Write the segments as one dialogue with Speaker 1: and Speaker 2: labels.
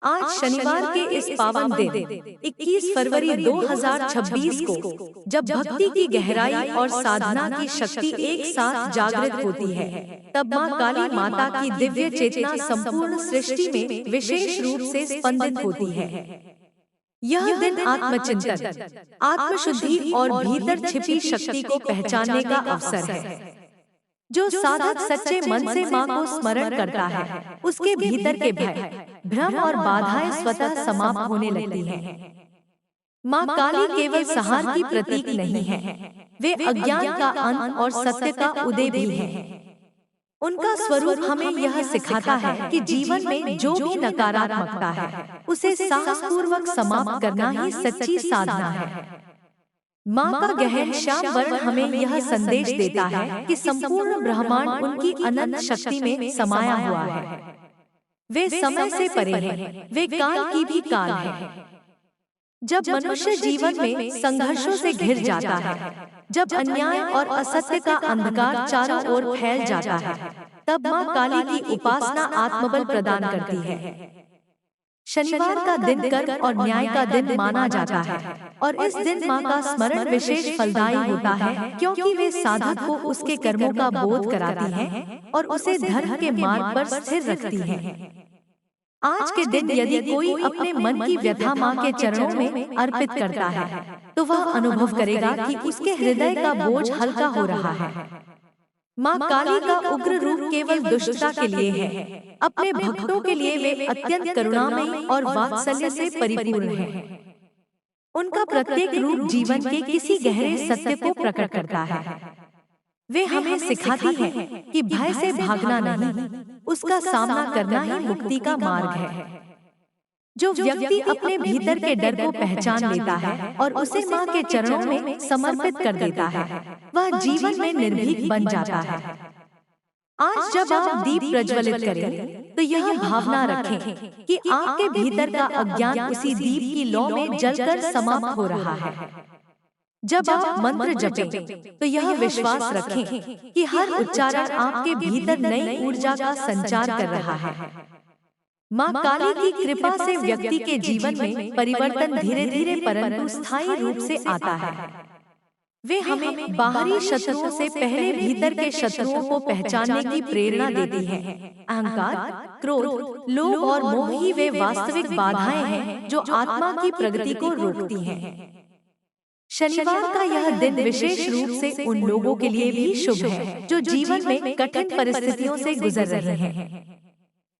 Speaker 1: आज शनिवार के इस पावन दिन 21 फरवरी 2026 को जब भक्ति की गहराई और साधना की शक्ति एक साथ जागृत होती है, तब मां काली माता की दिव्य चेतना संपूर्ण सृष्टि में विशेष रूप से स्पंदित होती है। यह दिन आत्मचिंतन, आत्मशुद्धि और भीतर छिपी शक्ति को पहचानने का अवसर है। जो साधक सच्चे मन से मां को स्मरण करता है, उसके भीतर के भय, भ्रम और बाधाएं स्वतः समाप्त होने लगती हैं। मां काली केवल संहार की प्रतीक नहीं है, वे अज्ञान का अंत और सत्य का उदय भी हैं। उनका स्वरूप हमें यह सिखाता है कि जीवन में जो भी नकारात्मकता है, उसे साहसपूर्वक समाप्त करना ही सच्ची साधना है। मां का गहन श्याम वर्ण हमें यह संदेश देता है कि संपूर्ण ब्रह्मांड उनकी अनंत शक्ति में समाया हुआ है। वे समय से परे हैं, वे काल की भी काल है। जब मनुष्य जीवन में संघर्षों से घिर जाता है, जब अन्याय और असत्य का अंधकार चारों ओर फैल जाता है, तब मां काली की उपासना आत्मबल प्रदान करती है। शनिवार का दिन कर्म और न्याय का दिन माना जाता है, और इस दिन मां का स्मरण विशेष फलदायी होता है, क्योंकि वे साधक को उसके कर्मों का बोध कराती हैं और उसे धर्म के मार्ग पर स्थिर रखती हैं। आज के दिन यदि कोई अपने मन की व्यथा मां के चरणों में अर्पित करता है, तो वह अनुभव करेगा कि उसके हृदय का बोझ हल्का हो रहा है। मां काली का उग्र रूप केवल दुष्टता के लिए है, अपने भक्तों के लिए वे अत्यंत करुणामयी और वात्सल्य से परिपूर्ण हैं। उनका प्रत्येक रूप जीवन के किसी गहरे सत्य को प्रकट करता है। वे हमें सिखाती हैं कि भय से भागना नहीं, उसका सामना करना ही मुक्ति का मार्ग है। जो व्यक्ति अपने भीतर के डर को पहचान लेता है और उसे मां के चरणों में समर्पित कर देता है, वह जीवन में निर्भीक बन जाता है। आज जब आप दीप प्रज्वलित करें, तो यह भावना रखें कि आपके भीतर का अज्ञान उसी दीप की लौ में जलकर समाप्त हो रहा है। जब आप मंत्र जपें, तो यह विश्वास रखें कि हर उच्चारण आपके भीतर नई ऊर्जा का संचार कर रहा है। मां काली की कृपा से व्यक्ति के जीवन में परिवर्तन धीरे धीरे परंतु स्थायी रूप से आता है। वे हमें बाहरी शत्रुओं से पहले भीतर के शत्रुओं को पहचानने की प्रेरणा देती हैं। अहंकार, क्रोध, लोभ और मोह ही वे वास्तविक बाधाएं हैं जो आत्मा की प्रगति को रोकती हैं। शनिवार का यह दिन विशेष रूप से उन लोगों के लिए भी शुभ है जो जीवन में कठिन परिस्थितियों से गुजर रहे हैं।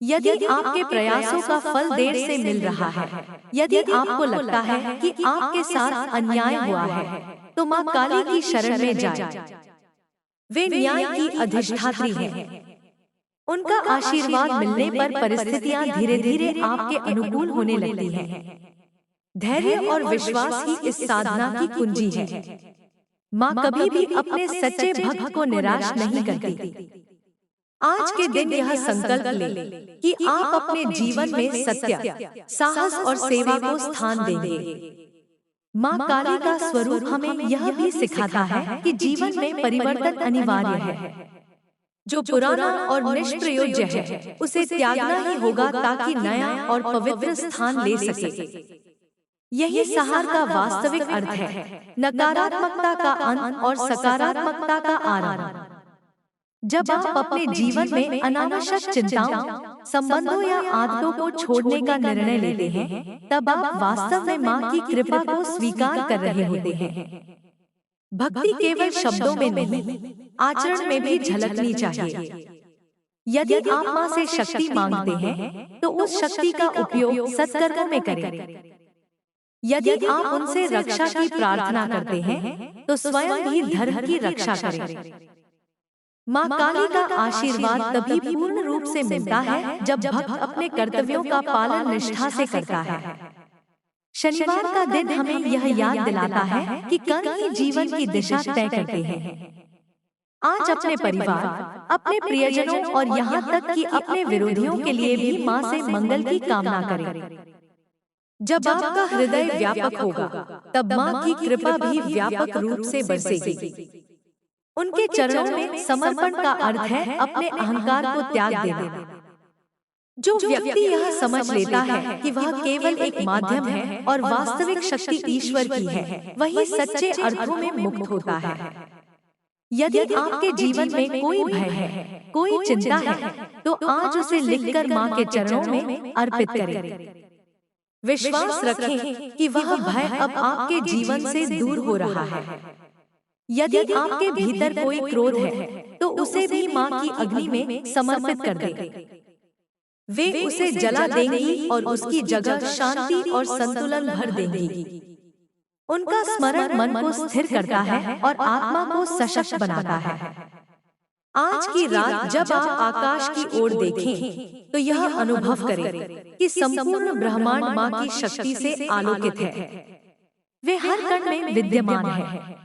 Speaker 1: यदि आपके प्रयासों का फल देर से मिल रहा है, यदि आपको लगता है कि आपके साथ अन्याय हुआ है, तो मां काली की शरण में जाएं। वे न्याय की अधिष्ठात्री हैं। उनका आशीर्वाद मिलने पर परिस्थितियां धीरे धीरे आपके अनुकूल होने लगती हैं। धैर्य और विश्वास ही इस साधना की कुंजी है। मां कभी भी अपने सच्चे भक्त को निराश नहीं करती। आज के दिन यह संकल्प लें कि आप अपने जीवन में सत्य, साहस और सेवा को स्थान देंगे। मां काली का स्वरूप हमें यह भी सिखाता है कि जीवन में परिवर्तन अनिवार्य है। जो पुराना और निष्प्रयोज्य है, उसे त्यागना ही होगा ताकि नया और पवित्र स्थान ले सके। यही संहार का वास्तविक अर्थ है, नकारात्मकता का अंत और सकारात्मकता का आरंभ। जब आप अपने जीवन में अनावश्यक चिंताओं, संबंधों या आदतों को छोड़ने का निर्णय लेते हैं, तब आप वास्तव में मां की कृपा को स्वीकार कर रहे होते हैं। भक्ति केवल शब्दों में नहीं, आचरण में भी झलकनी चाहिए। यदि आप मां से शक्ति मांगते हैं, तो उस शक्ति का उपयोग सत्कर्मों में करें। यदि आप उनसे रक्षा की प्रार्थना करते हैं, तो स्वयं भी धर्म की रक्षा करें। मां काली का आशीर्वाद तभी पूर्ण रूप से मिलता है जब भक्त अपने कर्तव्यों का पालन निष्ठा से करता है। शनिवार का दिन हमें यह याद दिलाता है कि कर्म ही जीवन की दिशा तय करते हैं। आज अपने परिवार, अपने प्रियजनों और यहाँ तक कि अपने विरोधियों के लिए भी मां से मंगल की कामना करें। जब आपका हृदय व्यापक होगा, तब मां की कृपा भी व्यापक रूप से बरसेगी। उनके चरणों में समर्पण का अर्थ है अपने अहंकार को त्याग देना। जो व्यक्ति यह समझ लेता है कि वह केवल एक माध्यम है और वास्तविक शक्ति ईश्वर की है, वही सच्चे अर्थों में मुक्त होता है। यदि आपके जीवन में कोई भय है, कोई चिंता है, तो आज उसे लिखकर माँ के चरणों में अर्पित करें। विश्वास रखें कि वह भय अब आपके जीवन से दूर हो रहा है। यदि आपके भीतर कोई क्रोध है, तो उसे भी माँ की अग्नि में समर्पित कर दें। वे उसे जला देंगी और उसकी जगह शांति और संतुलन भर देंगी। उनका स्मरण मन को स्थिर करता है और आत्मा को सशक्त बनाता है। आज की रात जब आप आकाश की ओर देखें, तो यह अनुभव करें कि संपूर्ण ब्रह्मांड माँ की शक्ति से आलोकित है। वे हर कण में विद्यमान हैं।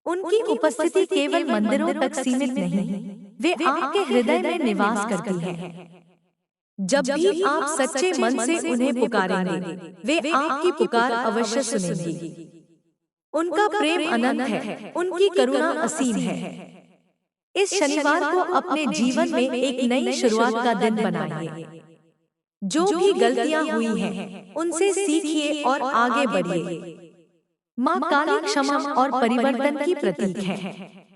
Speaker 1: उनकी उपस्थिति केवल मंदिरों तक सीमित नहीं, वे आपके हृदय में निवास करती है। जब भी आप सच्चे मन से उन्हें पुकारेंगे, वे आपकी पुकार अवश्य सुनेंगी। उनका प्रेम अनंत है, उनकी करुणा असीम है। इस शनिवार को अपने जीवन में एक नई शुरुआत का दिन बनाइए। जो भी गलतियां हुई हैं, उनसे सीखिए और आगे बढ़िए। माँ काली क्षमा और परिवर्तन की प्रतीक है।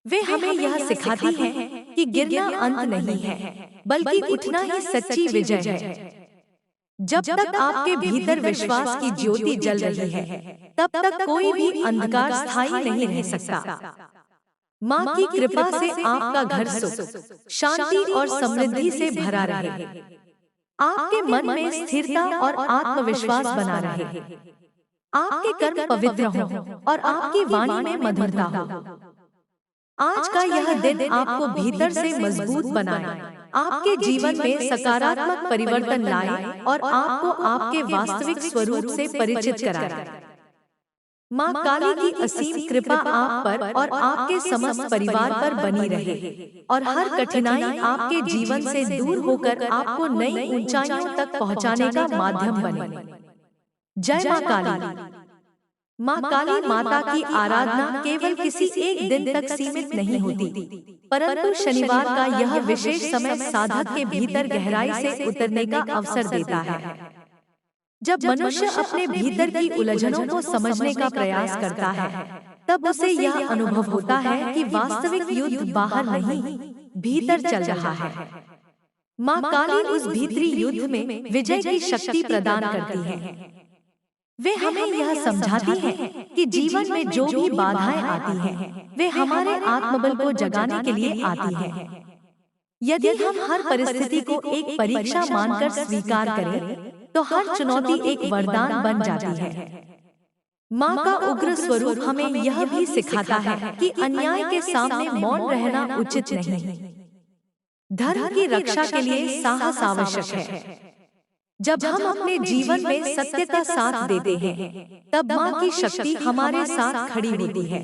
Speaker 1: वे हमें यह सिखाती हैं कि गिरना अंत नहीं है, बल्कि उठना ही सच्ची विजय है। जब तक आपके भीतर विश्वास की ज्योति जल रही है, तब तक कोई भी अंधकार स्थायी नहीं रह सकता। माँ की कृपा से आपका घर सुख, शांति और समृद्धि से भरा रहे। आपके मन में स्थिरता और आत्मविश्वास बना रहे। आपके कर्म पवित्र हों और आपकी वाणी में मधुरता हो। आज का यह दिन आपको भीतर से मजबूत बनाए, आपके जीवन में सकारात्मक परिवर्तन लाए और आपको आपके वास्तविक स्वरूप से परिचित कराए। माँ काली की असीम कृपा आप पर और आपके समस्त परिवार पर बनी रहे और हर कठिनाई आपके जीवन से दूर होकर आपको नई ऊंचाइयों तक पहुँचाने का माध्यम बने। जय माँ काली। माँ काली माता की आराधना केवल किसी एक दिन तक सीमित नहीं होती, परंतु शनिवार का यह विशेष समय साधक के भीतर गहराई से उतरने का अवसर देता है। जब मनुष्य अपने भीतर की उलझनों को समझने का प्रयास करता है, तब उसे यह अनुभव होता है कि वास्तविक युद्ध बाहर नहीं, भीतर चल रहा है। माँ काली उस भीतरी युद्ध में विजय की शक्ति प्रदान करती है। वे हमें यह समझाती हैं कि जीवन में जो भी बाधाएं आती हैं, वे हमारे आत्मबल को जगाने के लिए आती हैं। यदि हम हर परिस्थिति को एक परीक्षा मानकर स्वीकार करें, तो हर चुनौती एक वरदान बन जाती है। माँ का उग्र स्वरूप हमें यह भी सिखाता है कि अन्याय के सामने मौन रहना उचित नहीं। धर्म की रक्षा के लिए साहस आवश्यक है। जब हम अपने जीवन में सत्य का साथ देते हैं, तब माँ की शक्ति हमारे साथ खड़ी होती है।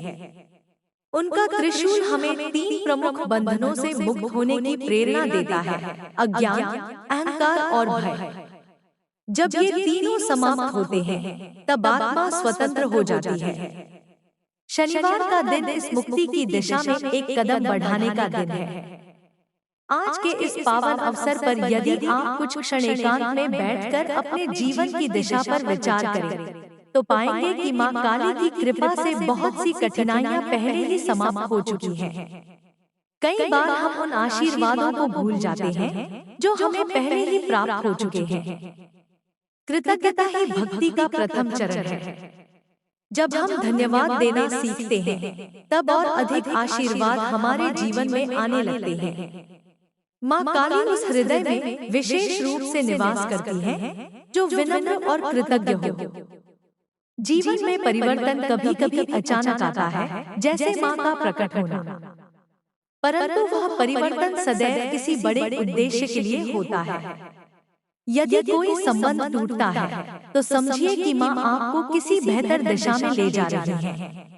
Speaker 1: उनका त्रिशूल हमें 3 प्रमुख बंधनों से मुक्त होने की प्रेरणा देता है: अज्ञान, अहंकार और भय। जब ये तीनों समाप्त होते हैं, तब आत्मा स्वतंत्र हो जाती है। शनिवार का दिन इस मुक्ति की दिशा में एक कदम बढ़ाने का दिन है। आज के इस पावन अवसर पर यदि आप कुछ क्षण एकांत में बैठकर अपने जीवन की दिशा पर विचार करें, तो पाएंगे कि माँ काली की कृपा से बहुत सी कठिनाइयाँ पहले ही समाप्त हो चुकी हैं। कई बार हम उन आशीर्वादों को भूल जाते हैं जो हमें पहले ही प्राप्त हो चुके हैं। कृतज्ञता ही भक्ति का प्रथम चरण है। जब हम धन्यवाद देना सीखते हैं, तब और अधिक आशीर्वाद हमारे जीवन में आने लगते हैं। माँ काली उस हृदय में विशेष रूप से निवास करती है जो विनम्र और कृतज्ञ हो। जीवन में परिवर्तन कभी-कभी अचानक आता है, जैसे माँ का प्रकट होना, परंतु वह परिवर्तन सदैव किसी बड़े उद्देश्य के लिए होता है। यदि कोई संबंध टूटता है, तो समझिए कि माँ आपको किसी बेहतर दिशा में ले जा रही है।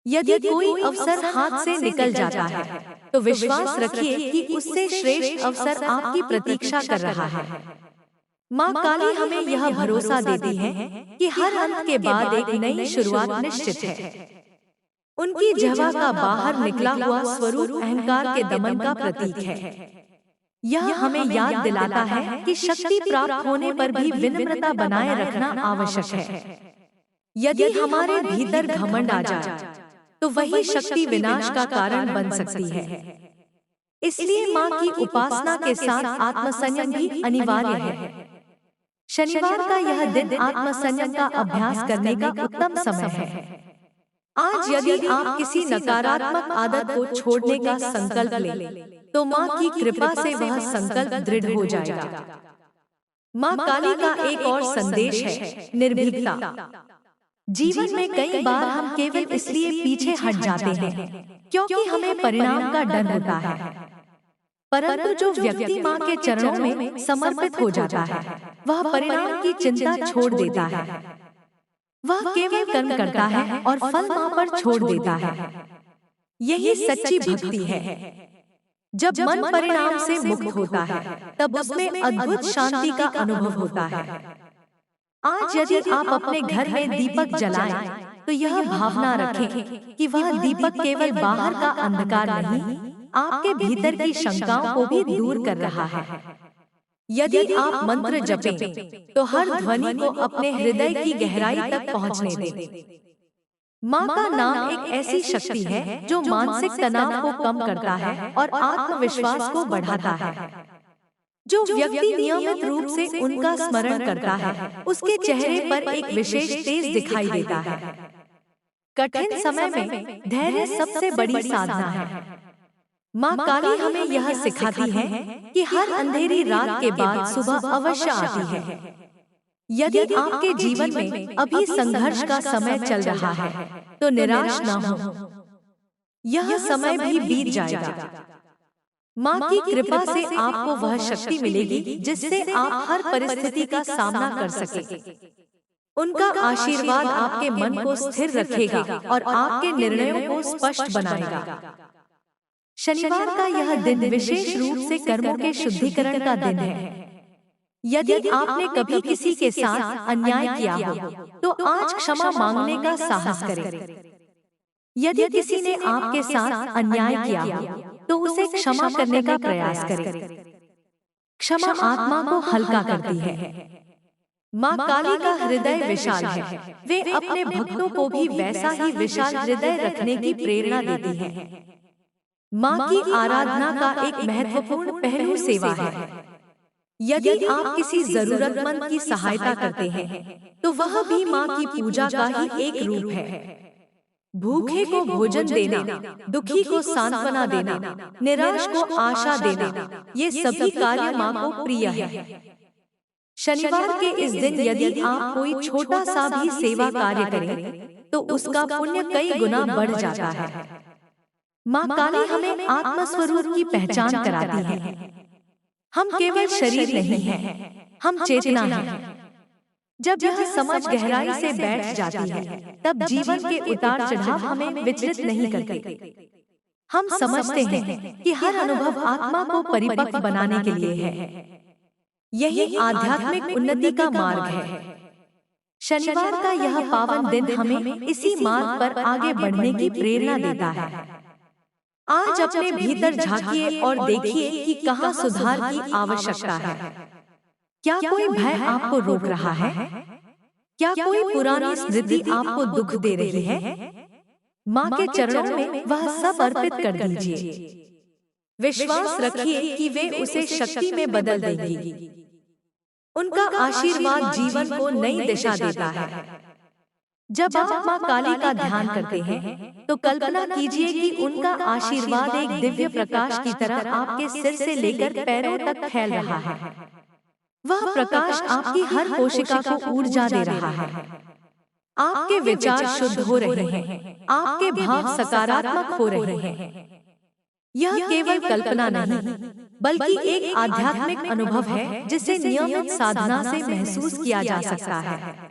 Speaker 1: यदि कोई अवसर हाथ से निकल जाता है, तो विश्वास रखिए कि उससे श्रेष्ठ अवसर आपकी प्रतीक्षा कर रहा है। माँ काली हमें यह भरोसा देती है कि हर अंत के बाद एक नई शुरुआत निश्चित है। उनकी जवा का बाहर निकला हुआ स्वरूप अहंकार के दमन का प्रतीक है। यह हमें याद दिलाता है कि शक्ति प्राप्त होने पर भी विनम्रता बनाए रखना आवश्यक है। यदि हमारे भीतर घमंड आ जाए तो वही शक्ति विनाश का कारण बन सकती है। इसलिए माँ की उपासना के साथ आत्मसंयम भी अनिवार्य है। शनिवार का यह दिन आत्मसंयम का अभ्यास करने का उत्तम समय है। आज यदि आप किसी नकारात्मक आदत को छोड़ने का संकल्प लें, तो माँ की कृपा से वह संकल्प दृढ़ हो जाएगा। माँ काली का एक और संदेश है, निर्भीकता। जीवन में कई बार हम केवल इसलिए पीछे हट जाते हैं क्योंकि हमें परिणाम का डर होता है। परंतु जो व्यक्ति माँ के चरणों में समर्पित हो जाता है, वह परिणाम की चिंता छोड़ देता है। वह केवल कर्म करता है और फल माँ पर छोड़ देता है। यही सच्ची भक्ति है। जब मन परिणाम से मुक्त होता है, तब उसमें अद्भुत शांति का अनुभव होता है। आज यदि आप अपने घर में दीपक जलाएं, तो यह भावना रखें कि वह दीपक केवल बाहर का अंधकार नहीं, आपके भीतर की शंकाओं को भी दूर कर रहा है। यदि आप मंत्र जपें, तो हर ध्वनि को अपने हृदय की गहराई तक पहुंचने दें। माँ का नाम एक ऐसी शक्ति है जो मानसिक तनाव को कम करता है और आत्मविश्वास को बढ़ाता है। जो व्यक्ति नियमित रूप से उनका स्मरण करता है, उसके चेहरे पर एक विशेष तेज दिखाई देता है। कठिन समय में धैर्य सबसे बड़ी साधना है। माँ काली हमें यह सिखाती है कि हर अंधेरी रात के बाद सुबह अवश्य आती है। यदि आपके जीवन में अभी संघर्ष का समय चल रहा है, तो निराश न हो। यह समय भी बीत जाएगा। माँ की कृपा से आपको वह शक्ति मिलेगी जिससे आप हर परिस्थिति का सामना कर सकें। उनका आशीर्वाद आपके मन को स्थिर रखेगा और आपके निर्णयों को स्पष्ट बनाएगा। शनिवार का यह दिन विशेष रूप से कर्मों के शुद्धिकरण का दिन है। यदि आपने कभी किसी के साथ अन्याय किया हो, तो आज क्षमा मांगने का साहस करें। यदि किसी ने आपके साथ अन्याय किया हो, तो उसे क्षमा करने का प्रयास करें। क्षमा आत्मा को हल्का करती है। माँ काली का हृदय विशाल है। वे अपने भक्तों को भी वैसा ही विशाल हृदय रखने की प्रेरणा देती है। माँ की आराधना का एक महत्वपूर्ण पहलू सेवा है। यदि आप किसी जरूरतमंद की सहायता करते हैं, तो वह भी माँ की पूजा का ही एक रूप है। भूखे को भोजन देना, दुखी को सांत्वना देना, निराश को आशा देना, ये सभी कार्य माँ को प्रिय है। शनिवार के इस दिन यदि आप कोई छोटा सा भी सेवा कार्य करें, तो उसका पुण्य कई गुना बढ़ जाता है। माँ काली हमें आत्मस्वरूप की पहचान कराती है। हम केवल शरीर नहीं हैं, हम चेतना हैं। जब यह समझ गहराई से बैठ जाती है, तब जीवन के उतार चढ़ाव हमें विचलित नहीं करते। हम समझते हैं कि हर अनुभव आत्मा को परिपक्व बनाने के लिए है। यही आध्यात्मिक उन्नति का मार्ग है। शनिवार का यह पावन दिन हमें इसी मार्ग पर आगे बढ़ने की प्रेरणा देता है। आज अपने भीतर झांकिए और देखिए कि कहाँ सुधार की आवश्यकता है। क्या कोई भय आपको रोक रहा है? क्या कोई पुरानी स्मृति आपको दुख दे रही है? माँ के चरणों में वह सब अर्पित कर दीजिए। विश्वास रखिए कि वे उसे शक्ति में बदल देंगी। उनका आशीर्वाद जीवन को नई दिशा देता है। जब आप माँ काली का ध्यान करते हैं, तो कल्पना कीजिए कि उनका आशीर्वाद एक दिव्य प्रकाश की तरह आपके सिर से लेकर पैरों तक फैल रहा है। वह प्रकाश आपकी हर कोशिका को ऊर्जा दे रहा है। आपके विचार शुद्ध हो रहे हैं, आपके भाव सकारात्मक हो रहे हैं। यह केवल कल्पना नहीं, बल्कि एक आध्यात्मिक अनुभव है जिसे नियमित साधना से महसूस किया जा सकता है।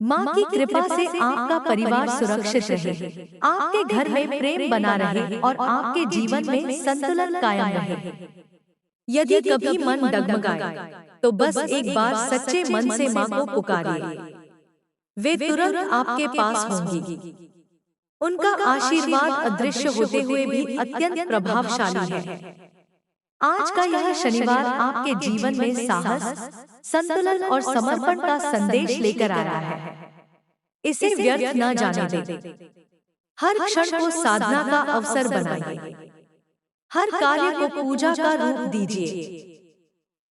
Speaker 1: माँ की कृपा से आपका परिवार सुरक्षित रहे, आपके घर में प्रेम बना रहे और आपके जीवन में संतुलन कायम रहे। यदि कभी मन डगमगाए, तो बस एक बार सच्चे मन से माँ को पुकारिए। वे तुरंत आपके पास होंगी। उनका आशीर्वाद अदृश्य होते हुए भी अत्यंत प्रभावशाली है। आज का यह शनिवार आपके जीवन में साहस, संतुलन और समर्पण का संदेश लेकर आ रहा है। इसे व्यर्थ न जाने दें। हर क्षण को साधना का अवसर बनाइए। हर कार्य को पूजा का रूप दीजिए।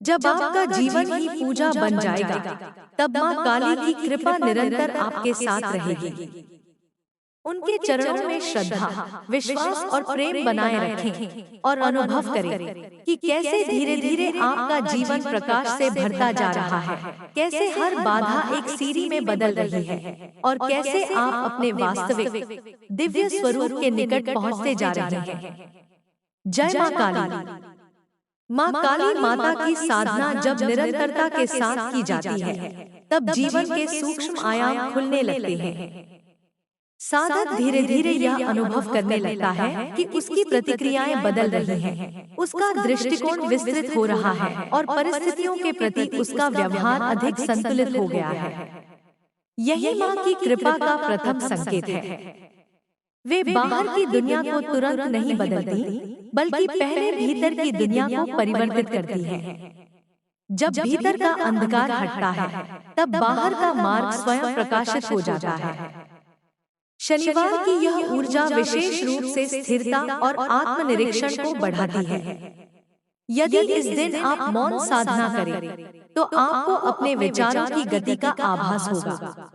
Speaker 1: जब आपका जीवन ही पूजा बन जाएगा, तब माँ काली की कृपा निरंतर आपके साथ रहेगी। उनके चरणों में श्रद्धा, विश्वास और प्रेम बनाए रखें और अनुभव करें कि कैसे धीरे धीरे आपका जीवन प्रकाश से भरता जा रहा है, कैसे हर बाधा एक सीढ़ी में बदल रही है और कैसे आप अपने वास्तविक दिव्य स्वरूप के निकट पहुंचते जा रहे हैं। जय माँ काली। माँ काली माता की साधना जब निरंतरता के साथ की जाती है, तब जीवन के सूक्ष्म आयाम खुलने लगते हैं। साधक धीरे धीरे यह अनुभव करने लगता है कि उसकी प्रतिक्रियाएं बदल रही हैं, उसका दृष्टिकोण विस्तृत हो रहा है और परिस्थितियों के प्रति उसका व्यवहार अधिक संतुलित हो गया है। यही माँ की कृपा का प्रथम संकेत है। वे बाहर की दुनिया को तुरंत नहीं बदलती, बल्कि पहले भीतर की दुनिया को परिवर्तित करती है। जब भीतर का अंधकार हटता है, तब बाहर का मार्ग स्वयं प्रकाशित हो जाता है। शनिवार की यह ऊर्जा विशेष रूप से स्थिरता और आत्मनिरीक्षण को बढ़ाती है। यदि इस दिन आप मौन साधना करें, तो आपको अपने विचारों की गति का आभास होगा।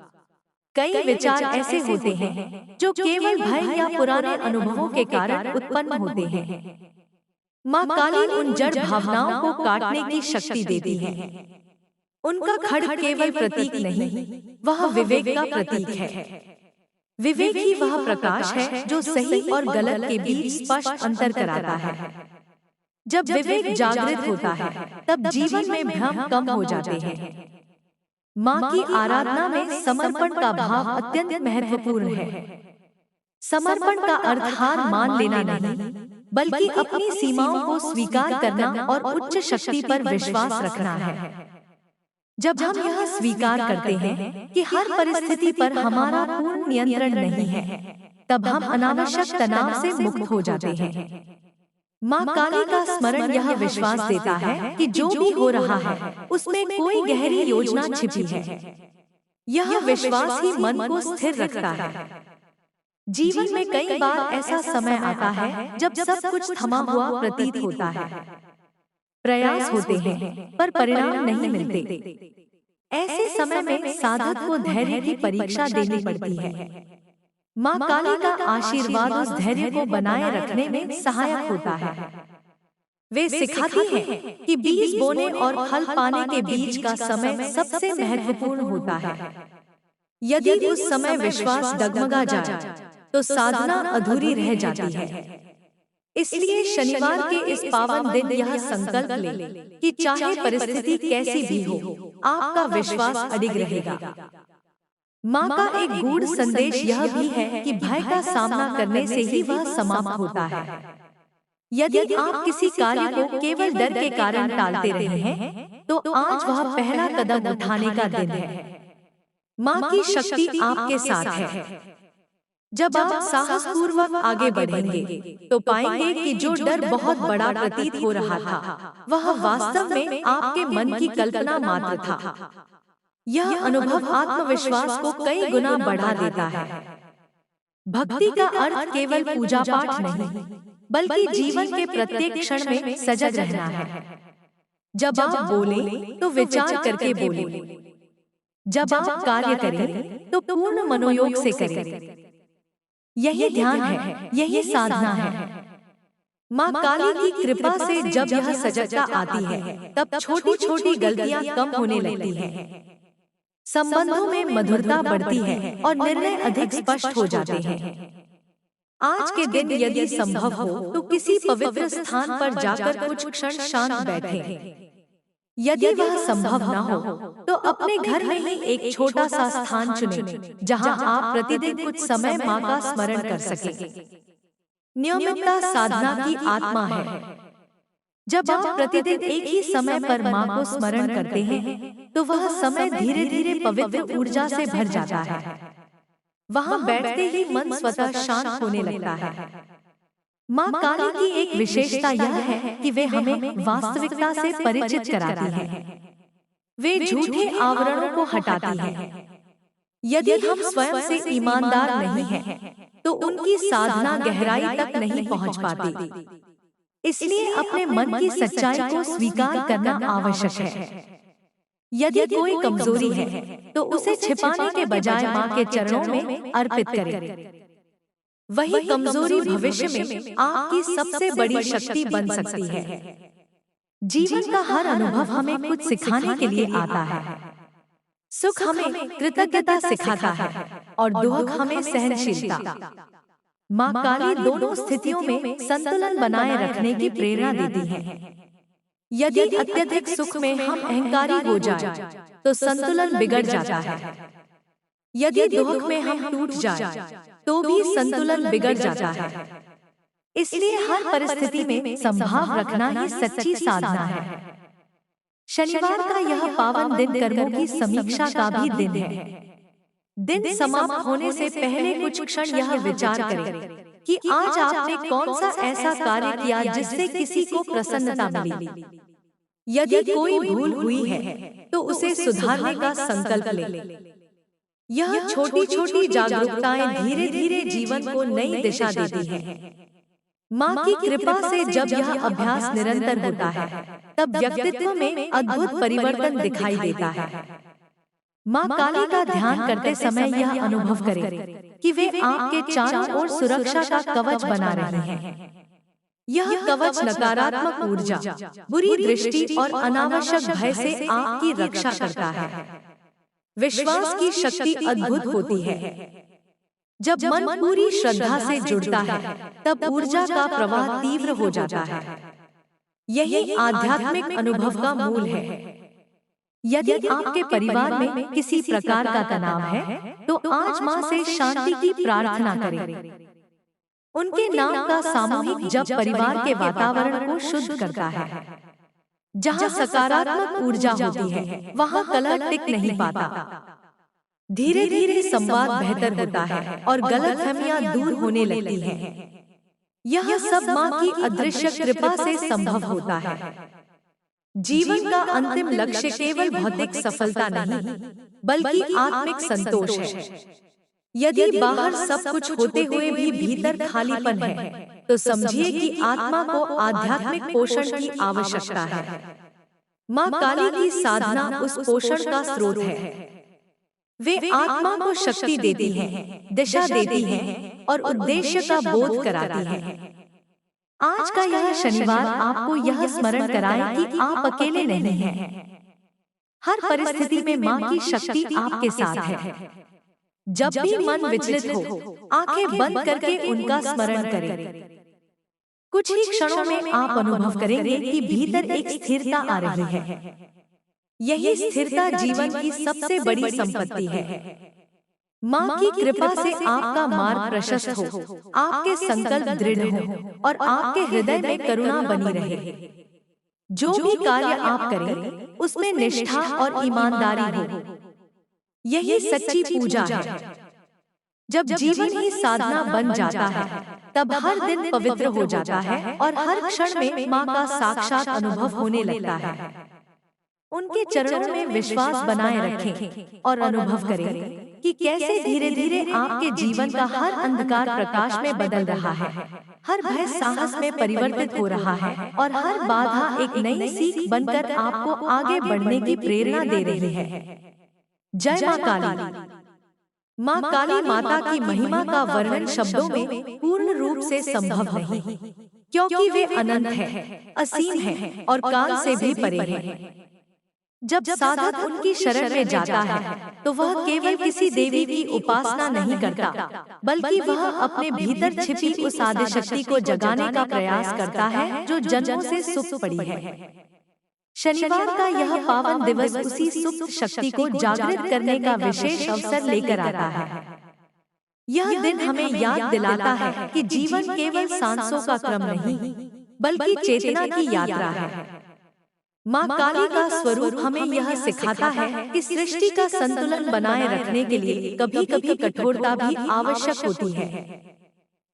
Speaker 1: कई विचार ऐसे होते हैं जो केवल भय या पुराने अनुभवों के कारण उत्पन्न होते हैं। माँ काली उन जड़ भावनाओं को काटने की शक्ति देती है। उनका खड्ग केवल प्रतीक नहीं, वह विवेक का प्रतीक है। विवेक ही वह प्रकाश है जो सही और गलत के बीच स्पष्ट अंतर कराता है। जब विवेक जागृत होता है, तब जीवन में भ्रम कम हो जाते हैं। माँ की आराधना में समर्पण का भाव अत्यंत महत्वपूर्ण है। समर्पण का अर्थ हार मान लेना नहीं, बल्कि अपनी सीमाओं को स्वीकार करना और उच्च शक्ति पर विश्वास रखना है। जब हम यह स्वीकार करते हैं कि हर परिस्थिति पर हमारा पूर्ण नियंत्रण नहीं है, तब हम अनावश्यक तनाव से मुक्त हो जाते हैं। माँ काली का स्मरण यह विश्वास देता है कि जो भी हो रहा है, उसमें कोई गहरी योजना छिपी है। यह विश्वास ही मन को स्थिर रखता है। जीवन में कई बार ऐसा समय आता है जब सब कुछ थमा हुआ प्रतीत होता है। प्रयास होते हैं, पर परिणाम नहीं मिलते। ऐसे समय में साधक को धैर्य की परीक्षा देनी पड़ती है। माँ काली का आशीर्वाद उस धैर्य को बनाए रखने में सहायक होता है। वे सिखाती हैं कि बीज बोने और फल पाने के बीच का समय सबसे महत्वपूर्ण होता है। यदि उस समय विश्वास डगमगा जाए, तो साधना अधूरी रह जाती है। इसलिए शनिवार के इस पावन दिन यह संकल्प लें कि चाहे परिस्थिति कैसी भी हो, आपका विश्वास अडिग रहेगा। माँ का एक गूढ़ संदेश यह भी है कि भय का सामना करने से ही वह समाप्त होता है। यदि आप किसी कार्य को केवल डर के कारण टालते रहे हैं, तो आज वह पहला कदम उठाने का दिन है। माँ की शक्ति आपके साथ है। जब आप साहसपूर्वक आगे बढ़ेंगे, तो पाएंगे कि जो डर बहुत बड़ा प्रतीत हो रहा था, वह वास्तव में आपके मन की कल्पना मात्र था। यह अनुभव आत्मविश्वास को कई गुना बढ़ा देता है। भक्ति का अर्थ केवल पूजा पाठ नहीं, बल्कि जीवन के प्रत्येक क्षण में सजग रहना है। जब आप बोलें, तो विचार करके बोलें। जब आप कार्य करें, तो पूर्ण मनोयोग से करें। यही ध्यान है, यही साधना है। माँ काली की कृपा से जब यह सजगता आती है, तब छोटी छोटी गलतियाँ कम होने लगती हैं। संबंधों में मधुरता बढ़ती है और निर्णय अधिक स्पष्ट हो जाते हैं। आज के दिन यदि संभव हो, तो किसी पवित्र स्थान पर जाकर कुछ क्षण शांत बैठें। यदि वह संभव न हो, तो अपने घर में ही एक छोटा सा स्थान चुनें, जहां आप प्रतिदिन कुछ समय माँ का स्मरण कर सकें। नियमितता साधना की आत्मा है। जब आप प्रतिदिन एक ही समय पर माँ को स्मरण करते हैं, तो वह समय धीरे धीरे पवित्र ऊर्जा से भर जाता है। वहां बैठते ही मन स्वतः शांत होने लगता है। माँ काली की एक विशेषता यह है कि वे हमें वास्तविकता से परिचित कराती हैं। वे झूठे आवरणों को हटाती हैं। यदि हम स्वयं से ईमानदार नहीं हैं, तो उनकी साधना गहराई तक नहीं पहुंच पाती। इसलिए अपने मन की सच्चाई को स्वीकार करना आवश्यक है। यदि कोई कमजोरी है, तो उसे छिपाने के बजाय माँ के चरणों में अर्पित करें। वही कमजोरी भविष्य में आपकी सबसे बड़ी शक्ति बन सकती है। जीवन का हर अनुभव हमें कुछ सिखाने के लिए आता है। सुख हमें कृतज्ञता सिखाता है और दुख हमें सहनशीलता। माँ काली दोनों स्थितियों में संतुलन बनाए रखने की प्रेरणा देती है। यदि अत्यधिक सुख में हम अहंकारी हो जाएं, तो संतुलन बिगड़ जाता है। यदि दुख में हम टूट जाएं, तो भी संतुलन बिगड़ जाता है। इसलिए हर परिस्थिति में संभाव रखना ही सच्ची साधना है। शनिवार का यह पावन दिन कर्मों की समीक्षा का भी दिन है। दिन समाप्त होने से पहले कुछ क्षण यह विचार करें कि आज आपने कौन सा ऐसा कार्य किया जिससे किसी को प्रसन्नता मिली। यदि कोई भूल हुई है, तो उसे सुधारने का संकल्प ले। यह छोटी छोटी जागरूकताएं धीरे धीरे जीवन को नई दिशा देती हैं। माँ की कृपा से जब यह अभ्यास निरंतर होता है, तब व्यक्तित्व में अद्भुत परिवर्तन दिखाई देता है। माँ काली का ध्यान करते समय यह अनुभव करें कि वे आपके चारों ओर सुरक्षा का कवच बना रही हैं। यह कवच नकारात्मक ऊर्जा, बुरी दृष्टि और अनावश्यक भय से आपकी रक्षा करता है। विश्वास की शक्ति अद्भुत होती है। जब मन पूरी श्रद्धा से जुड़ता है, तब ऊर्जा का प्रवाह तीव्र हो जाता है। यही आध्यात्मिक अनुभव का मूल है। यदि आपके परिवार में किसी प्रकार का तनाव है, तो आज माँ से शांति की प्रार्थना करें। उनके नाम का सामूहिक जप परिवार के वातावरण को शुद्ध करता है। जहाँ सकारात्मक ऊर्जा होती है, वहाँ कलह टिक नहीं पाता। धीरे धीरे संवाद बेहतर होता है और गलतफहमियां दूर होने लगती हैं। यह सब माँ की अदृश्य कृपा से संभव होता है। जीवन का अंतिम लक्ष्य केवल भौतिक सफलता नहीं, बल्कि आत्मिक संतोष है। यदि बाहर सब कुछ होते हुए भी भीतर खालीपन है, तो समझिए कि आत्मा को आध्यात्मिक पोषण की आवश्यकता है। माँ काली की साधना उस पोषण का स्रोत है। वे आत्मा को शक्ति देती हैं, दिशा देती हैं और उद्देश्य का बोध कराती हैं। आज का यह शनिवार आपको यह स्मरण कराए कि आप अकेले नहीं हैं। हर परिस्थिति में माँ की शक्ति आपके साथ है। जब भी मन विचलित हो, आंखें बंद करके उनका स्मरण करें। कुछ ही क्षणों में आप अनुभव करेंगे कि भीतर एक स्थिरता आ रही है। यही स्थिरता जीवन की सबसे बड़ी संपत्ति है। माँ की कृपा से आपका मार्ग प्रशस्त हो, आपके संकल्प दृढ़ हो और आपके हृदय में करुणा बनी रहे। जो भी कार्य आप करें, उसमें निष्ठा और ईमानदारी हो। यही सच्ची पूजा है। जब जीवन ही साधना बन जाता है, तब हर दिन पवित्र हो जाता है और हर क्षण में माँ का साक्षात अनुभव होने लगता है। उनके चरणों में विश्वास बनाए रखें और अनुभव करें कि कैसे धीरे धीरे आपके जीवन का हर अंधकार प्रकाश में बदल रहा है, हर भय साहस में परिवर्तित हो रहा है और हर बाधा एक नई सीख बनकर आपको आगे बढ़ने की प्रेरणा दे रही है। जय माँ काली। माँ काली माता की महिमा का वर्णन शब्दों में पूर्ण रूप से संभव नहीं, क्योंकि वे अनंत हैं, असीम हैं और काल से भी परे हैं। जब साधक उनकी शरण में जाता है, तो वह केवल किसी देवी की उपासना नहीं करता, बल्कि वह अपने भीतर छिपी उस आदिशक्ति को जगाने का प्रयास करता है जो जन्मों से सुप्त पड़ी है। शनिवार का यह पावन दिवस उसी सुप्त शक्ति को जागृत करने का विशेष अवसर लेकर आता है। यह दिन हमें याद दिलाता है कि जीवन केवल सांसों का क्रम नहीं, बल्कि चेतना की यात्रा है। माँ काली का स्वरूप हमें यह सिखाता है कि सृष्टि का संतुलन बनाए रखने के लिए कभी-कभी कठोरता भी आवश्यक होती है।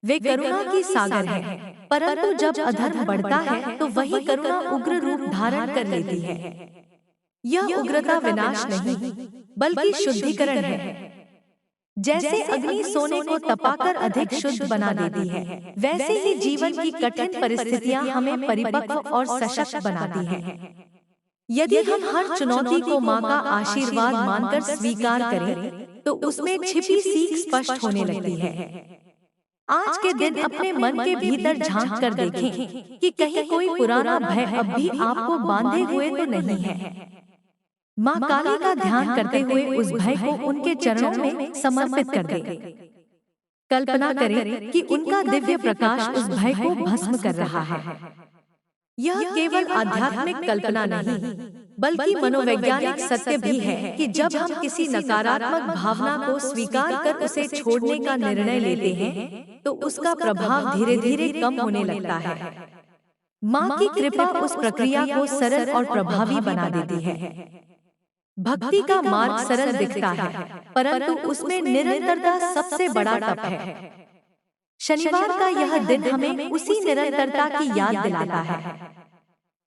Speaker 1: वे करुणा की सागर हैं, परंतु जब अधर्म बढ़ता है तो वही करुणा उग्र रूप धारण कर लेती है। यह उग्रता विनाश नहीं बल्कि शुद्धिकरण है। जैसे अग्नि सोने को तपाकर अधिक शुद्ध बना देती है, वैसे ही जीवन की कठिन परिस्थितियां हमें परिपक्व और सशक्त बनाती हैं। यदि हम हर चुनौती को माँ का आशीर्वाद मानकर स्वीकार करें, तो उसमें छिपी सीख स्पष्ट होने लगती है। आज के दिन अपने मन के भीतर झांक कर देखें कि कहीं कोई पुराना भय अब भी आपको बांधे हुए तो नहीं है। माँ काली का ध्यान करते हुए उस भय को उनके चरणों में समर्पित कर दें। कल्पना करें कि उनका दिव्य प्रकाश उस भय को भस्म कर रहा है। यह केवल आध्यात्मिक कल्पना नहीं, बल्कि मनोवैज्ञानिक सत्य भी है कि जब हम किसी नकारात्मक भावना को स्वीकार कर उसे छोड़ने का निर्णय लेते हैं, तो उसका प्रभाव धीरे धीरे कम होने लगता है। माँ की कृपा उस प्रक्रिया को सरल और प्रभावी बना देती है। भक्ति का मार्ग सरल दिखता है, परंतु उसमें निरंतरता सबसे बड़ा तप है। शनिवार का यह दिन हमें उसी निरंतरता की याद दिलाता है।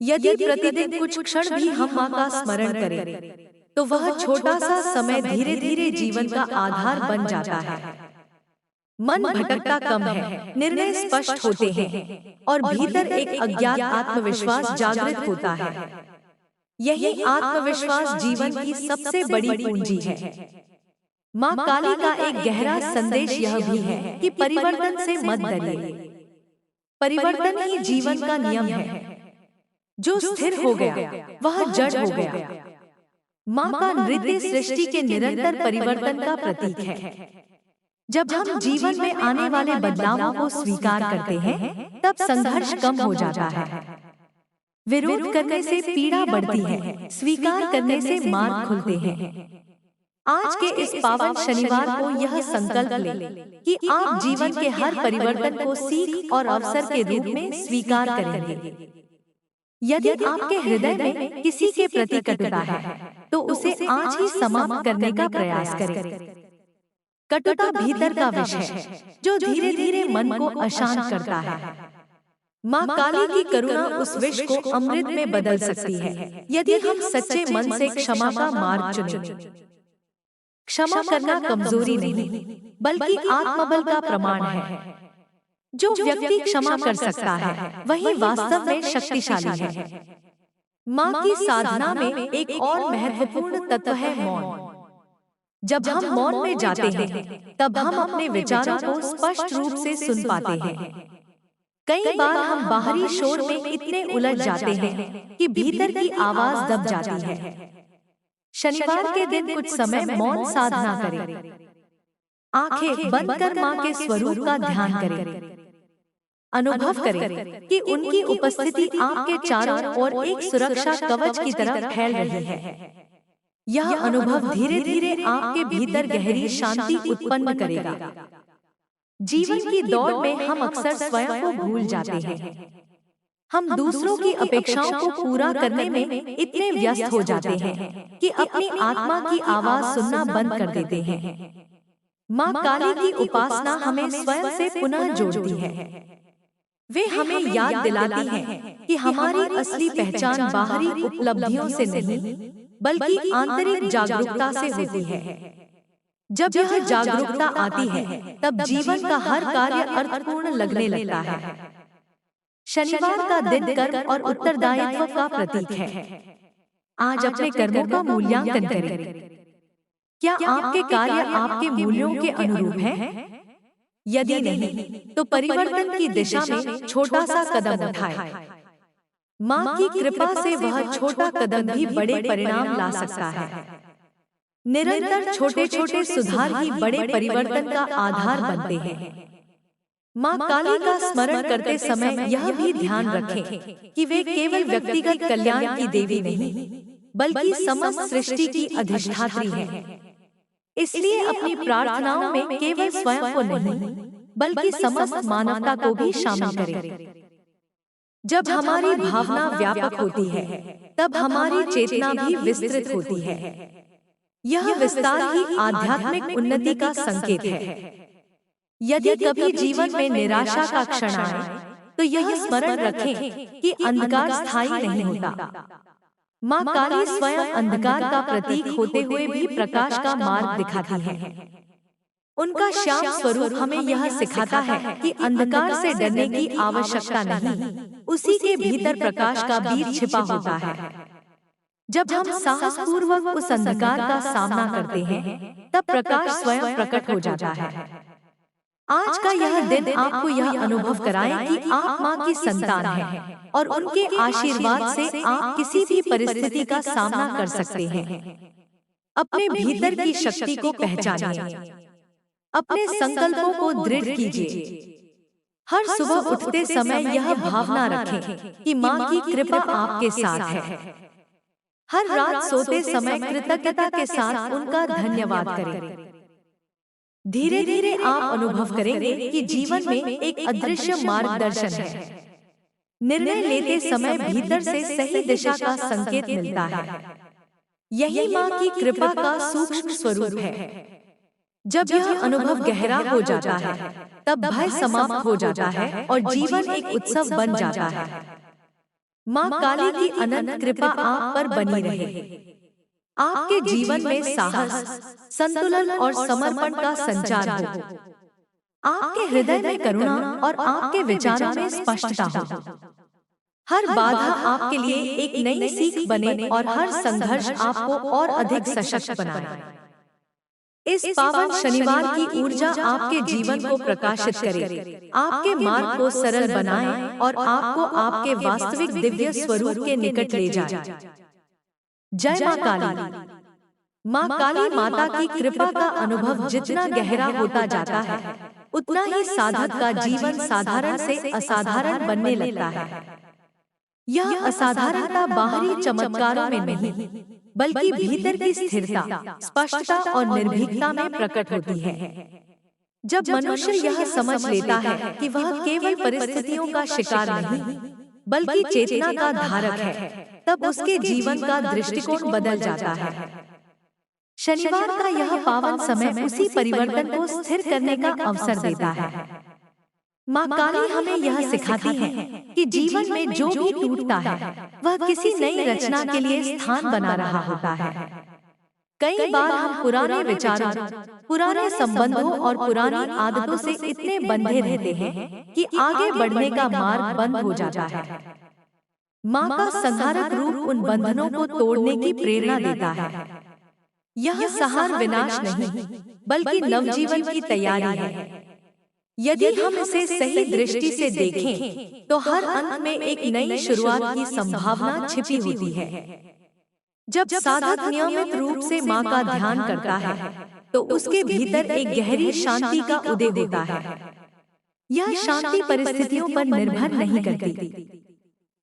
Speaker 1: यदि प्रतिदिन कुछ क्षण भी हम माँ का स्मरण करें, तो वह छोटा सा समय धीरे धीरे जीवन का आधार बन जाता है। मन भटकता कम है, निर्णय स्पष्ट होते हैं और भीतर एक अज्ञात आत्मविश्वास जागृत होता है। यही आत्मविश्वास जीवन की सबसे बड़ी पूंजी है। माँ काली का एक गहरा संदेश यह भी है कि परिवर्तन से मत डरिए। परिवर्तन ही जीवन का नियम है। जो स्थिर हो गया वह जड़ हो गया। माँ का नृत्य सृष्टि के निरंतर परिवर्तन का प्रतीक है। जब हम जीवन में आने वाले बदलावों को स्वीकार करते हैं, तब संघर्ष कम हो जाता है। विरोध करने से पीड़ा बढ़ती है, स्वीकार करने से मार्ग खुलते हैं। आज के इस पावन शनिवार को यह संकल्प लें कि आप जीवन के हर परिवर्तन को सीख और अवसर के रूप में स्वीकार करेंगे। यदि आपके हृदय में किसी के प्रति कटुता है, तो उसे आज ही समाप्त करने का प्रयास करें। कटुता भीतर का विष है, जो धीरे धीरे मन को अशांत करता है। माँ काली की करुणा उस विष को अमृत में बदल सकती है, यदि हम सच्चे मन से क्षमा का मार्ग चुनें। क्षमा करना कमजोरी नहीं, बल्कि आत्मबल का प्रमाण है। जो व्यक्ति क्षमा कर सकता है, वही वास्तव में शक्तिशाली है। माँ की साधना में एक और महत्वपूर्ण तत्व है मौन। जब हम मौन में जाते हैं, तब हम अपने विचारों को स्पष्ट रूप से सुन पाते हैं। कई बार हम बाहरी शोर में इतने उलझ जाते हैं कि भीतर की आवाज दब जाती है। शनिवार के दिन कुछ समय मौन साधना करें। आंखें बंद कर माँ के स्वरूप का ध्यान करें। अनुभव करें कि उनकी उपस्थिति आपके चारों ओर एक सुरक्षा कवच की तरह फैल रही है। यह अनुभव धीरे धीरे आपके भीतर गहरी शांति उत्पन्न करेगा। जीवन की दौड़ में हम अक्सर स्वयं को भूल जाते हैं। हम दूसरों की अपेक्षाओं को पूरा करने में इतने व्यस्त हो जाते हैं कि अपनी आत्मा की आवाज सुनना बंद कर देते हैं। माँ काली की उपासना हमें स्वयं से पुनः जोड़ती है। वे हमें याद दिलाती हैं कि हमारी असली पहचान बाहरी उपलब्धियों से नहीं, बल्कि आंतरिक जागरूकता से होती है। जब यह जागरूकता आती है, तब जीवन का हर कार्य अर्थपूर्ण लगने लगता है। शनिवार का दिन कर्म और उत्तरदायित्व का प्रतीक है। आज अपने कर्मों का मूल्यांकन करें। क्या आपके कार्य आपके मूल्यों के अनुरूप हैं? यदि नहीं, तो परिवर्तन की दिशा में छोटा सा कदम उठाएं। माँ की कृपा से वह छोटा कदम भी बड़े परिणाम ला सकता है। निरंतर छोटे छोटे सुधार ही बड़े परिवर्तन का आधार बनते हैं। माँ काली का स्मरण करते समय यह भी ध्यान रखें कि वे केवल व्यक्तिगत कल्याण की देवी नहीं, बल्कि समस्त सृष्टि की अधिष्ठात्री हैं। इसलिए अपनी प्रार्थनाओं में केवल स्वयं को नहीं, बल्कि समस्त मानवता को भी शामिल करें। जब हमारी भावना व्यापक होती है, तब हमारी चेतना भी विस्तृत होती है। यह विस्तार ही आध्यात्मिक उन्नति का संकेत है। यदि कभी जीवन में निराशा का क्षण आए, तो यह स्मरण रखें कि अंधकार स्थायी नहीं होता। माँ काली स्वयं अंधकार का प्रतीक होते हुए भी प्रकाश का मार्ग दिखाती है। उनका श्याम स्वरूप हमें यह सिखाता है कि अंधकार से डरने की आवश्यकता नहीं, उसी के भीतर प्रकाश का बीज छिपा होता है। जब हम साहसपूर्वक उस अंधकार का सामना करते हैं, तब प्रकाश स्वयं प्रकट हो जाता है। आज का यह दिन आपको यह अनुभव कराए कि आप माँ की संतान हैं और उनके आशीर्वाद से आप किसी भी परिस्थिति का सामना कर सकते हैं। अपने भीतर की शक्ति को पहचानिए, अपने संकल्पों को दृढ़ कीजिए। हर सुबह उठते समय यह भावना रखें कि माँ की कृपा आपके साथ है। हर रात सोते समय कृतज्ञता के साथ उनका धन्यवाद करें। धीरे धीरे आप अनुभव करेंगे कि जीवन में एक अदृश्य मार्गदर्शन है। निर्णय लेते समय भीतर से सही दिशा का संकेत मिलता है। यही माँ की कृपा का सूक्ष्म स्वरूप है। जब यह अनुभव गहरा हो जाता है, तब भय समाप्त हो जाता है और जीवन एक उत्सव बन जाता है। माँ काली की अनंत कृपा आप पर बनी रहे। आपके जीवन में साहस, संतुलन और समर्पण का संचार हो। आपके हृदय में करुणा और आपके विचारों में स्पष्टता हो। हर बाधा आपके लिए एक नई सीख बने और हर संघर्ष आपको और अधिक सशक्त बनाए। इस पावन शनिवार की ऊर्जा आपके जीवन को प्रकाशित करे, आपके मार्ग को सरल बनाए और आपको आपके वास्तविक दिव्य स्वरूप के निकट ले जाए। जय माँ काली। माँ काली माता की कृपा का अनुभव जितना गहरा होता जाता है, उतना ही साधक का जीवन साधारण से असाधारण बनने लगता है। यह असाधारणता बाहरी चमत्कारों में नहीं, बल्कि भीतर की स्थिरता, स्पष्टता और निर्भीकता में प्रकट होती है। जब मनुष्य यह समझ लेता है कि वह केवल परिस्थितियों का शिकार नहीं, बल्कि चेतना का धारक है, तब उसके जीवन का दृष्टिकोण बदल जाता है। शनिवार का यह पावन समय उसी परिवर्तन को स्थिर करने का अवसर देता है। माँ काली हमें यह सिखाती है कि जीवन में जो भी टूटता है, वह किसी नई रचना के लिए स्थान बना रहा होता है। कई बार हम पुराने विचारों, पुराने संबंधों और पुरानी आदतों से इतने बंधे रहते हैं कि आगे बढ़ने का मार्ग बंद हो जाता है। माँ का संहारक रूप उन बंधनों को तोड़ने की प्रेरणा देता है। यह संहार विनाश नहीं, बल्कि नवजीवन की तैयारी है। यदि हम इसे सही दृष्टि से देखें, तो हर अंत में एक नई शुरुआत की संभावना छिपी होती है। जब साधक नियमित रूप से माँ का ध्यान करता है, तो उसके भीतर एक गहरी शांति का उदय होता है। यह शांति परिस्थितियों पर निर्भर नहीं करती।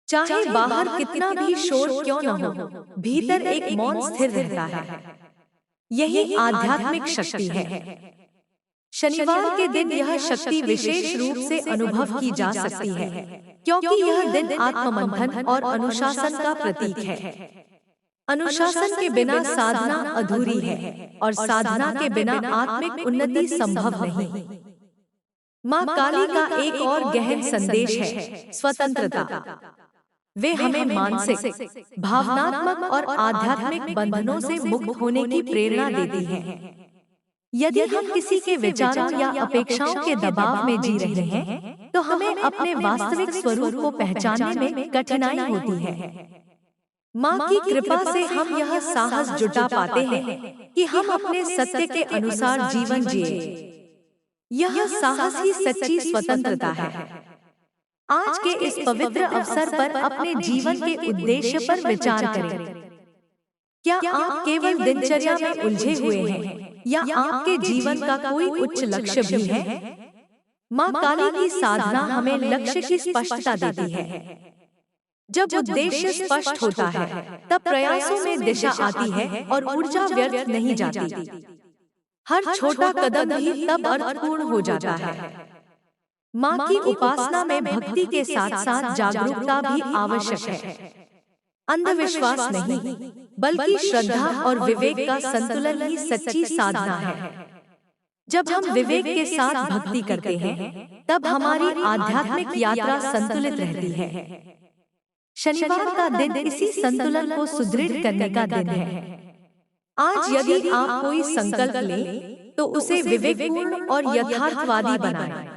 Speaker 1: चाहे बाहर कितना भी शोर क्यों न हो, भीतर एक मौन स्थिर रहता है। यही आध्यात्मिक शक्ति है। शनिवार के दिन यह शक्ति विशेष रूप से अनुभव की जा सकती है, क्योंकि यह दिन आत्ममंथन और अनुशासन का प्रतीक है। अनुशासन के बिना साधना अधूरी है और साधना के बिना आत्मिक उन्नति संभव नहीं। माँ काली का एक और गहन संदेश है, स्वतंत्रता। वे हमें मानसिक, भावनात्मक और आध्यात्मिक बंधनों से मुक्त होने की प्रेरणा देती है। यदि हम किसी के विचारों या अपेक्षाओं के दबाव में जी रहे हैं, तो हमें अपने वास्तविक स्वरूप को पहचानने में कठिनाई होती है। माँ की कृपा से हम यह साहस जुटा पाते हैं कि हम अपने सत्य के अनुसार जीवन जिए। यह साहस ही सच्ची स्वतंत्रता है। आज के इस पवित्र अवसर पर अपने जीवन के उद्देश्य पर विचार करें। क्या आप केवल दिनचर्या में उलझे हुए हैं, या आपके जीवन का कोई उच्च लक्ष्य भी है? माँ काली की साधना हमें लक्ष्य की स्पष्टता देती है। जब उद्देश्य स्पष्ट होता है, तब प्रयासों में दिशा आती है और ऊर्जा व्यर्थ नहीं जाती। हर छोटा कदम भी तब अर्थपूर्ण हो जाता है। माँ की उपासना में भक्ति के साथ साथ जागरूकता भी आवश्यक है। अंधविश्वास नहीं, बल्कि श्रद्धा और विवेक का संतुलन ही सच्ची साधना है। जब हम विवेक के साथ भक्ति करते हैं, तब हमारी आध्यात्मिक यात्रा संतुलित रहती है। शनिवार का दिन इसी संतुलन को सुदृढ़ करने का दिन है। आज यदि आप कोई संकल्प लें, तो उसे विवेकपूर्ण और यथार्थवादी बनाएं।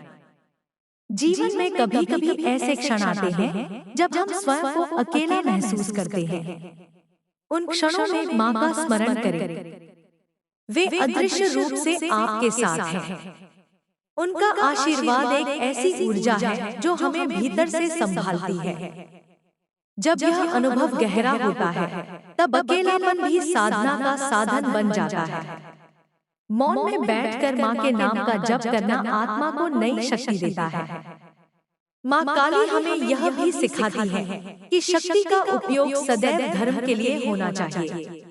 Speaker 1: जीवन में कभी-कभी ऐसे क्षण आते हैं जब हम स्वयं को अकेला महसूस करते हैं। उन क्षणों में माँ का स्मरण करें। वे अदृश्य रूप से आपके साथ हैं। उनका आशीर्वाद एक ऐसी ऊर्जा है जो हमें भीतर से संभालती है। जब यह अनुभव गहरा होता है, तब अकेलापन भी साधना का साधन बन जाता है। मौन में बैठकर माँ के नाम का जप करना आत्मा को नई शक्ति देता है। माँ काली हमें यह भी सिखाती है कि शक्ति का उपयोग सदैव धर्म के लिए होना चाहिए।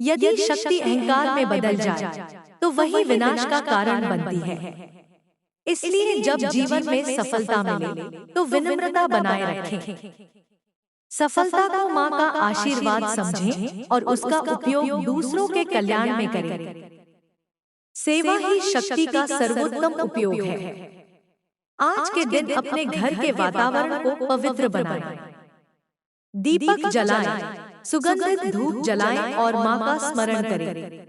Speaker 1: यदि शक्ति अहंकार में बदल जाए, तो वही विनाश का कारण बनती है। इसलिए जब जीवन में सफलता मिले, तो विनम्रता बनाए रखें। सफलता को माँ का आशीर्वाद समझें और उसका उपयोग दूसरों के कल्याण में करें। सेवा ही शक्ति का सर्वोत्तम उपयोग है। आज के दिन अपने घर के वातावरण को पवित्र बनाएं। दीपक जलाएं, सुगंधित धूप जलाएं और माँ का स्मरण करें।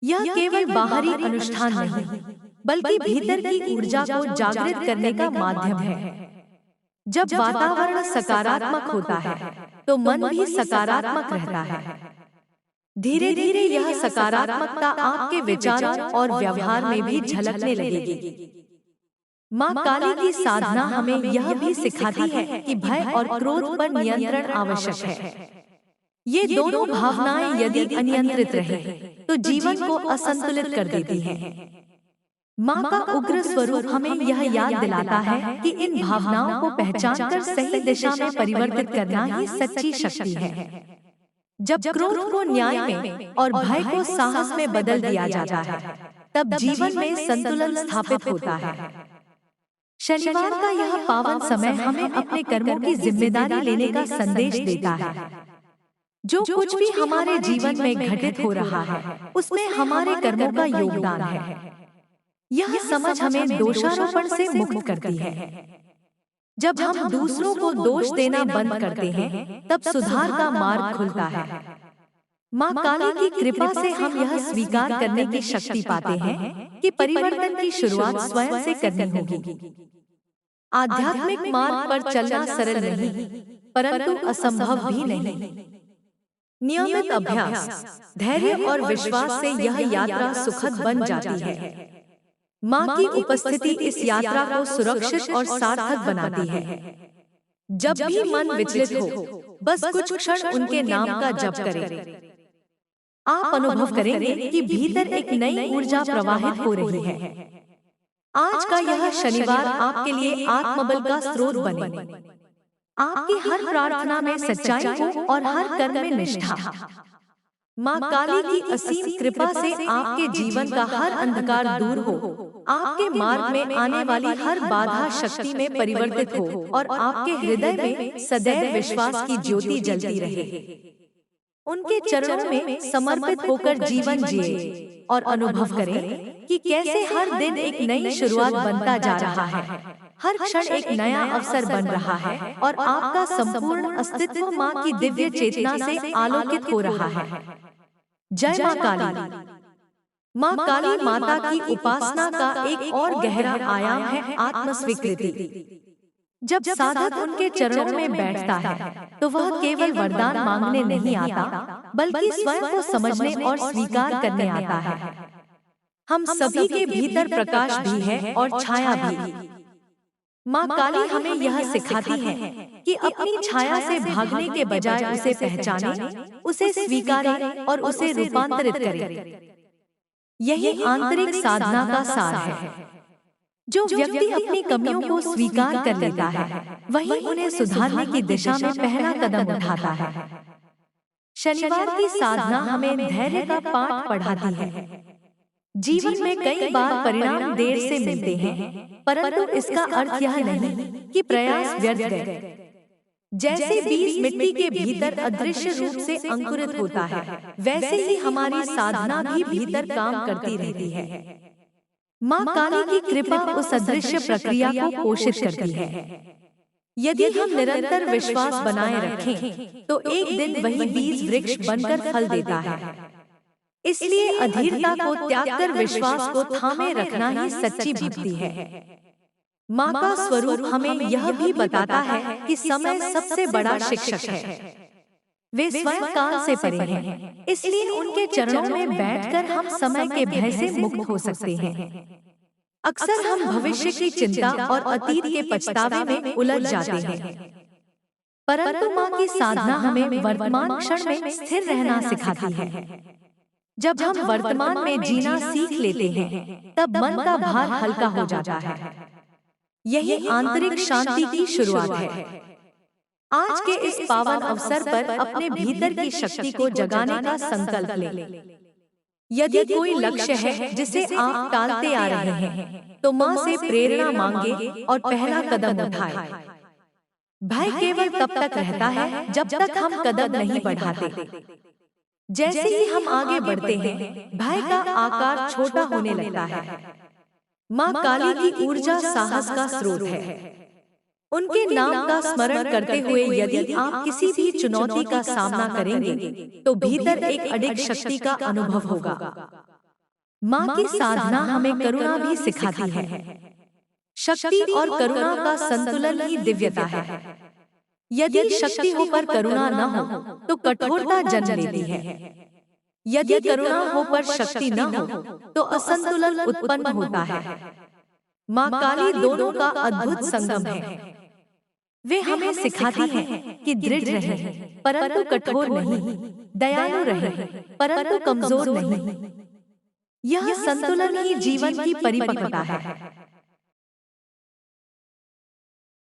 Speaker 1: यह केवल बाहरी अनुष्ठान नहीं, बल्कि भीतर की ऊर्जा को जागृत करने का माध्यम है। जब वातावरण सकारात्मक होता है, तो मन भी सकारात्मक रहता है। धीरे धीरे यह सकारात्मकता आपके विचारों और व्यवहार में भी झलकने लगेगी। माँ काली की साधना हमें यह भी सिखाती है कि भय और क्रोध पर नियंत्रण आवश्यक है। ये दोनों भावनाएं यदि अनियंत्रित रहे, तो जीवन को असंतुलित कर देती हैं। माँ का उग्र स्वरूप हमें यह याद दिलाता है कि इन भावनाओं को पहचानकर सही दिशा में परिवर्तित करना ही सच्ची शक्ति है। जब क्रोध को न्याय में और भय को साहस में बदल दिया जाता है, तब जीवन में संतुलन स्थापित होता है। शनिवार का यह पावन समय हमें अपने कर्मों की जिम्मेदारी लेने का संदेश देता है। जो कुछ भी हमारे जीवन में घटित हो रहा है, उसमें हमारे कर्मों का योगदान है। यह समझ हमें दोषारोपण से मुक्त करती है। जब हम दूसरों को दोष देना बंद करते हैं, तब सुधार का मार्ग खुलता है। माँ काली की कृपा से हम यह स्वीकार करने की शक्ति पाते हैं कि परिवर्तन की शुरुआत स्वयं से करनी होगी। आध्यात्मिक मार्ग पर चलना सरल नहीं, परंतु असंभव भी नहीं। नियमित अभ्यास, धैर्य और विश्वास से यह यात्रा सुखद बन जाती है। माँ की उपस्थिति इस यात्रा को सुरक्षित और सार्थक बनाती है। जब भी मन विचलित हो, बस कुछ क्षण उनके नाम का जप करें। आप अनुभव करेंगे कि भीतर एक नई ऊर्जा प्रवाहित हो रही है। आज का यह शनिवार आपके लिए आत्मबल का स्रोत बने। आपकी हर प्रार्थना में सच्चाई हो और हर कर्म में निष्ठा। माँ काली की असीम कृपा से आपके जीवन का हर अंधकार दूर हो, आपके मार्ग में आने वाली हर बाधा शक्ति में परिवर्तित हो और आपके हृदय में सदैव विश्वास की ज्योति जलती रहे। उनके चरणों में समर्पित होकर जीवन जिए और अनुभव करें कि कैसे हर दिन एक नई शुरुआत बनता जा रहा है। हर क्षण एक नया अवसर बन रहा है और आपका संपूर्ण अस्तित्व माँ की दिव्य चेतना से आलोकित हो रहा है। जय माँ काली। माँ काली माता की उपासना का एक और गहरा आयाम है आत्मस्वीकृति। जब साधक उनके चरणों में बैठता है, तो वह केवल वरदान मांगने नहीं आता, बल्कि स्वयं को समझने और स्वीकार करने आता है। हम सभी के भीतर प्रकाश भी है और छाया भी। माँ काली हमें यह सिखाती है कि अपनी छाया से भागने के बजाय उसे पहचानें, उसे स्वीकारें और उसे रूपांतरित करें। यही आंतरिक साधना का सार है। जो व्यक्ति अपनी कमियों को स्वीकार कर लेता है, वही उन्हें सुधारने की दिशा में पहला कदम उठाता है। शनिवार की साधना हमें धैर्य का पाठ पढ़ाती है। जीवन में कई बार परिणाम देर से मिलते हैं, परंतु इसका अर्थ यह नहीं कि प्रयास व्यर्थ गए। जैसे बीज मिट्टी के भीतर अदृश्य रूप से अंकुरित होता है, वैसे ही हमारी साधना भी भीतर काम करती रहती है। माँ काली की कृपा उस अदृश्य प्रक्रिया को पोषित करती है। यदि हम निरंतर विश्वास बनाए रखें, तो एक दिन वही बीज वृक्ष बनकर फल देता है। इसलिए अधीरता को त्याग कर विश्वास को थामे रखना ही सच्ची भक्ति है। माँ का स्वरूप हमें यह भी बताता है कि समय सबसे बड़ा शिक्षक है। वे स्वयं काल से परे हैं, इसलिए उनके चरणों में बैठकर हम समय के भय से मुक्त हो सकते हैं। अक्सर हम भविष्य की चिंता और अतीत के पछतावे में उलझ जाते हैं, परंतु माँ की साधना हमें वर्तमान क्षण में स्थिर रहना सिखाती है। जब हम वर्तमान में जीना सीख लेते हैं, तब मन का भार हल्का हो जाता है। यही आंतरिक शांति की शुरुआत है। आज के इस पावन अवसर पर अपने भीतर की शक्ति को जगाने का संकल्प लें। यदि कोई लक्ष्य है जिसे आप टालते आ रहे हैं, तो माँ से प्रेरणा मांगे और पहला कदम उठाएं। भय केवल तब तक रहता है जब तक हम कदम नहीं बढ़ाते। जैसे ही हम आगे बढ़ते हैं, भय का आकार छोटा होने लगता है। माँ काली की ऊर्जा साहस का स्रोत है। उनके नाम का स्मरण करते हुए यदि आप किसी भी चुनौती का सामना करेंगे, तो भीतर एक अडिग शक्ति का अनुभव होगा। माँ की साधना हमें करुणा भी सिखाती है। शक्ति और करुणा का संतुलन ही दिव्यता है। यदि शक्ति हो पर करुणा न हो, तो कठोरता जन्म लेती है। यदि करुणा हो पर शक्ति न हो, तो असंतुलन उत्पन्न होता है। माँ काली दोनों का अद्भुत संगम है। वे हमें सिखाती हैं कि दृढ़ रहें, परंतु कठोर नहीं, दयालु रहें, परंतु कमजोर नहीं। यह संतुलन ही जीवन की परिपक्वता है।